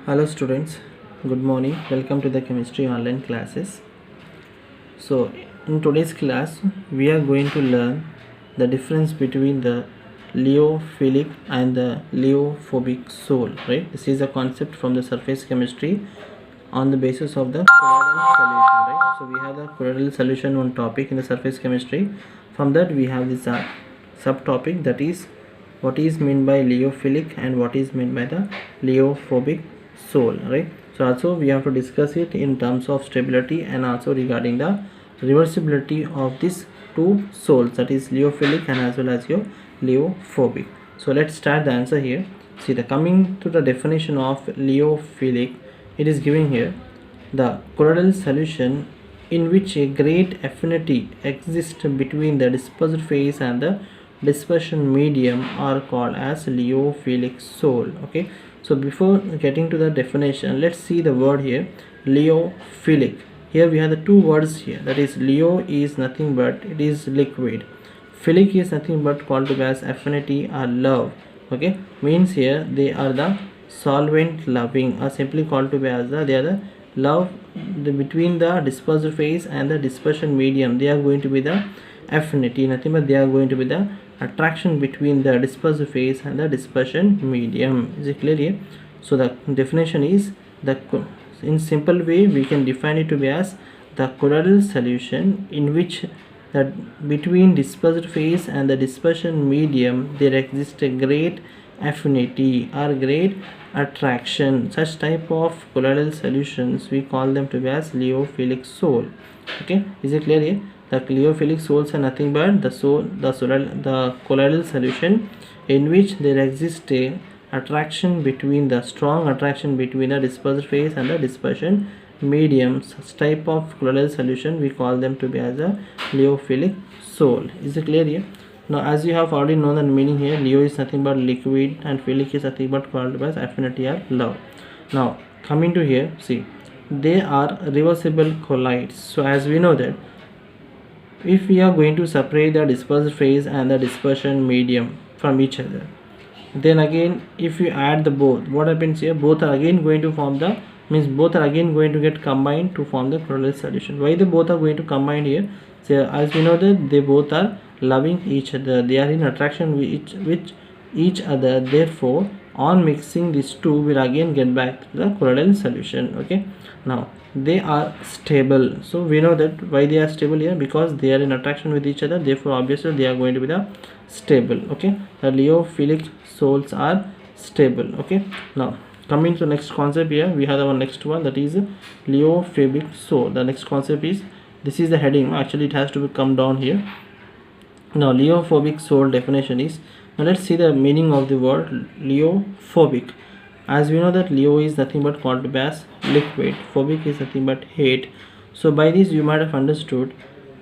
Hello students, good morning. Welcome to the chemistry online classes. So in today's class we are going to learn the difference between the leophilic and the leophobic soul, right? This is a concept from the surface chemistry on the basis of the colloidal solution, right? So we have the colloidal solution one topic in the surface chemistry. From that we have this subtopic, that is what is meant by leophilic and what is meant by the leophobic soul, right? So also we have to discuss it in terms of stability and also regarding the reversibility of these two souls, that is leophilic and as well as your leophobic. So let's start the answer here. See, the coming to the definition of leophilic, it is giving here the colloidal solution in which a great affinity exists between the dispersed phase and the dispersion medium are called as leophilic soul. Okay, so before getting to the definition, let's see the word here, leophilic. Here we have the two words here, that is leo is nothing but it is liquid, philic is nothing but called to be as affinity or love. Okay, means here they are the solvent loving, or simply called to be as they are the love between the dispersed phase and the dispersion medium. They are going to be the affinity, nothing but they are going to be the attraction between the dispersed phase and the dispersion medium. Is it clear here? So the definition is the, in simple way we can define it to be as the colloidal solution in which that between dispersed phase and the dispersion medium there exists a great affinity or great attraction. Such type of colloidal solutions we call them to be as leophilic soul. Okay, is it clear here? The leophilic souls are nothing but the colloidal solution in which there exists a attraction between the strong attraction between the dispersed phase and the dispersion medium. Such type of colloidal solution we call them to be as a leophilic soul. Is it clear here? Now as you have already known the meaning here, leo is nothing but liquid and philic is nothing but called as affinity or love. Now coming to here, see, they are reversible colloids. So as we know that if we are going to separate the dispersed phase and the dispersion medium from each other, then again if you add the both, what happens here, both are again going to form the, means both are again going to get combined to form the colloidal solution. Why they both are going to combine here? So as we know that they both are loving each other, they are in attraction with each other, therefore on mixing these two will again get back to the colloidal solution. Okay, now they are stable. So we know that why they are stable here, because they are in attraction with each other, therefore obviously they are going to be the stable. Okay, the leophilic souls are stable. Okay, now coming to the next concept here, we have our next one, that is leophobic soul. The next concept is, this is the heading, actually it has to come down here. Now leophobic soul definition is, now let's see the meaning of the word leophobic. As we know that leo is nothing but called as liquid, phobic is nothing but hate. So by this you might have understood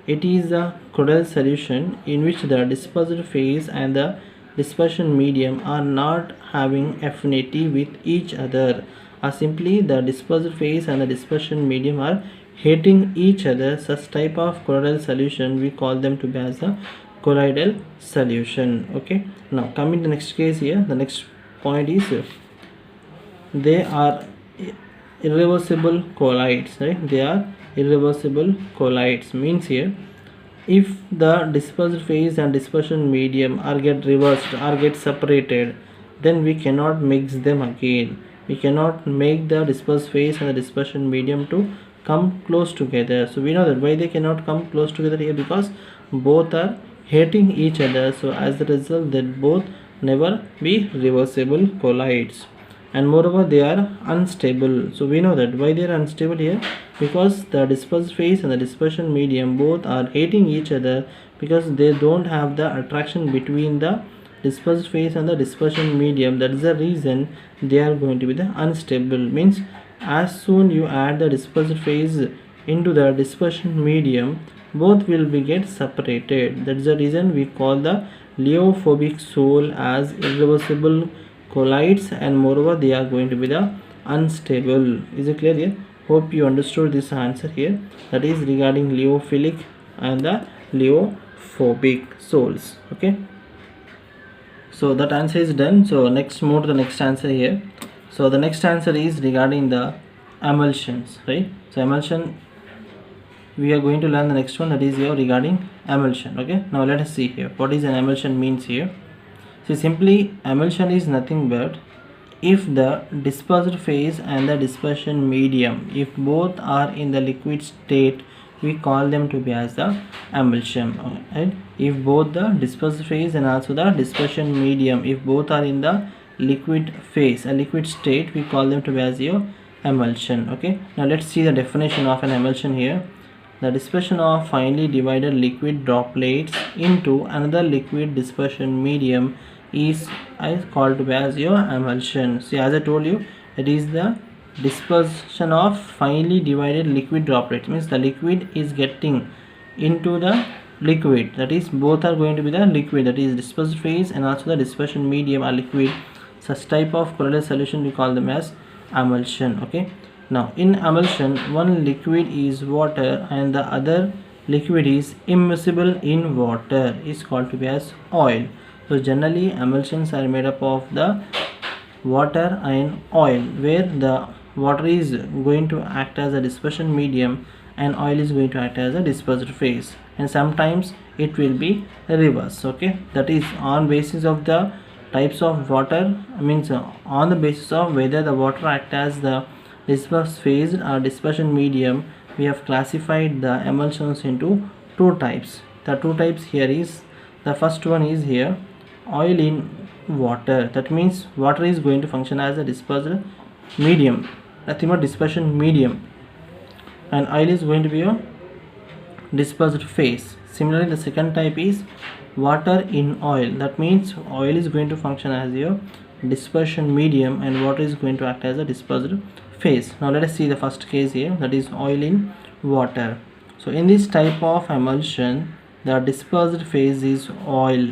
it is a colloidal solution in which the dispersed phase and the dispersion medium are not having affinity with each other, or simply the dispersed phase and the dispersion medium are hating each other. Such type of colloidal solution we call them to be as a colloidal solution. Okay, now coming to the next case here, the next point is they are irreversible colloids, right? They are irreversible colloids, means here if the dispersed phase and dispersion medium are get reversed or get separated, then we cannot mix them again. We cannot make the dispersed phase and the dispersion medium to come close together. So we know that why they cannot come close together here, because both are hating each other. So as a result, that both never be reversible colloids, and moreover they are unstable. So we know that why they are unstable here, because the dispersed phase and the dispersion medium both are hating each other, because they don't have the attraction between the dispersed phase and the dispersion medium. That is the reason they are going to be the unstable. Means as soon you add the dispersed phase into the dispersion medium, both will be get separated. That is the reason we call the leophobic soul as irreversible colloids, and moreover they are going to be the unstable. Is it clear here? Hope you understood this answer here, that is regarding leophilic and the leophobic souls. Okay, so that answer is done. So next move to the next answer here. So the next answer is regarding the emulsions, right? So emulsion, we are going to learn the next one, that is here regarding emulsion. Okay, now let us see here what is an emulsion means here. So simply emulsion is nothing but if the dispersed phase and the dispersion medium, if both are in the liquid state, we call them to be as the emulsion, right? If both the dispersed phase and also the dispersion medium, if both are in the liquid phase, a liquid state, we call them to be as your emulsion. Okay, now let's see the definition of an emulsion here. The dispersion of finely divided liquid droplets into another liquid dispersion medium is called to be as your emulsion. See, as I told you, it is the dispersion of finely divided liquid droplets, means the liquid is getting into the liquid, that is both are going to be the liquid, that is dispersed phase and also the dispersion medium are liquid. Such type of colloidal solution we call them as emulsion. Okay, now in emulsion, one liquid is water and the other liquid is immiscible in water, is called to be as oil. So generally emulsions are made up of the water and oil, where the water is going to act as a dispersion medium and oil is going to act as a dispersed phase, and sometimes it will be reverse. Okay, that is on basis of the types of water, means on the basis of whether the water act as the dispersed phase or dispersion medium, we have classified the emulsions into two types. The two types here is, the first one is here oil in water, that means water is going to function as a dispersed medium, nothing but dispersion medium, and oil is going to be a dispersed phase. Similarly, the second type is water in oil, that means oil is going to function as your dispersion medium and water is going to act as a dispersed phase. Now let us see the first case here, that is oil in water. So in this type of emulsion, the dispersed phase is oil,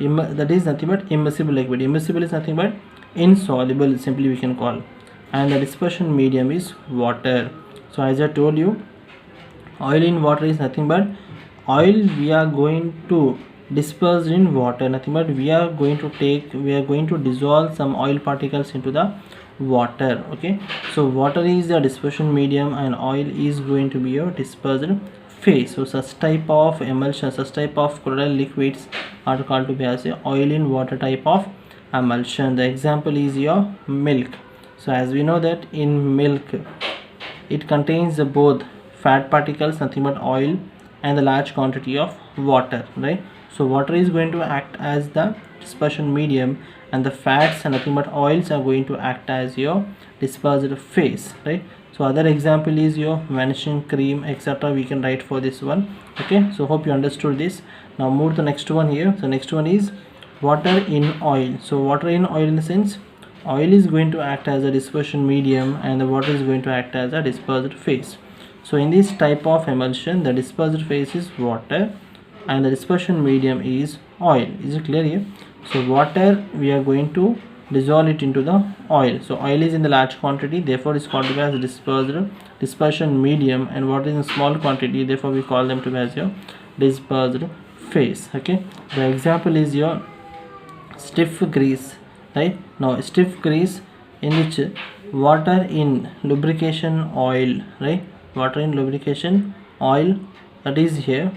that is nothing but immiscible liquid. Immiscible is nothing but insoluble, simply we can call, and the dispersion medium is water. So as I told you, oil in water is nothing but oil we are going to disperse in water, nothing but we are going to dissolve some oil particles into the water. Okay, so water is the dispersion medium and oil is going to be your dispersed phase. So such type of emulsion, such type of colloidal liquids are called to be as a oil in water type of emulsion. The example is your milk. So as we know that in milk it contains both fat particles, nothing but oil, and the large quantity of water, right? So water is going to act as the dispersion medium and the fats and nothing but oils are going to act as your dispersed phase, right? So other example is your vanishing cream, etc. we can write for this one. Okay, so hope you understood this. Now move to the next one here. So next one is water in oil. So water in oil in the sense oil is going to act as a dispersion medium and the water is going to act as a dispersed phase. So in this type of emulsion, the dispersed phase is water and the dispersion medium is oil. Is it clear here? So water we are going to dissolve it into the oil. So oil is in the large quantity, therefore is called to be as dispersion medium, and water is in small quantity, therefore we call them to be as your dispersed phase. Okay, the example is your stiff grease, right? Now stiff grease in which water in lubrication oil, right? Water in lubrication oil, that is here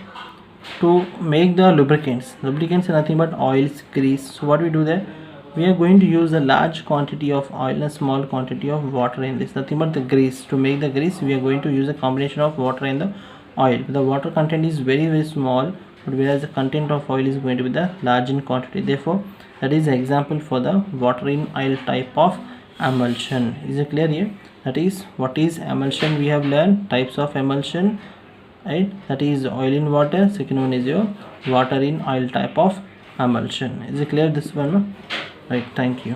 to make the lubricants are nothing but oils, grease. So what we do there, we are going to use a large quantity of oil and a small quantity of water in this, nothing but the grease. To make the grease we are going to use a combination of water and the oil. The water content is very small, but whereas the content of oil is going to be the large in quantity, therefore that is the example for the water in oil type of emulsion. Is it clear here? That is what is emulsion, we have learned types of emulsion, right? That is oil in water, second one is your water in oil type of emulsion. Is it clear this one? Right, thank you.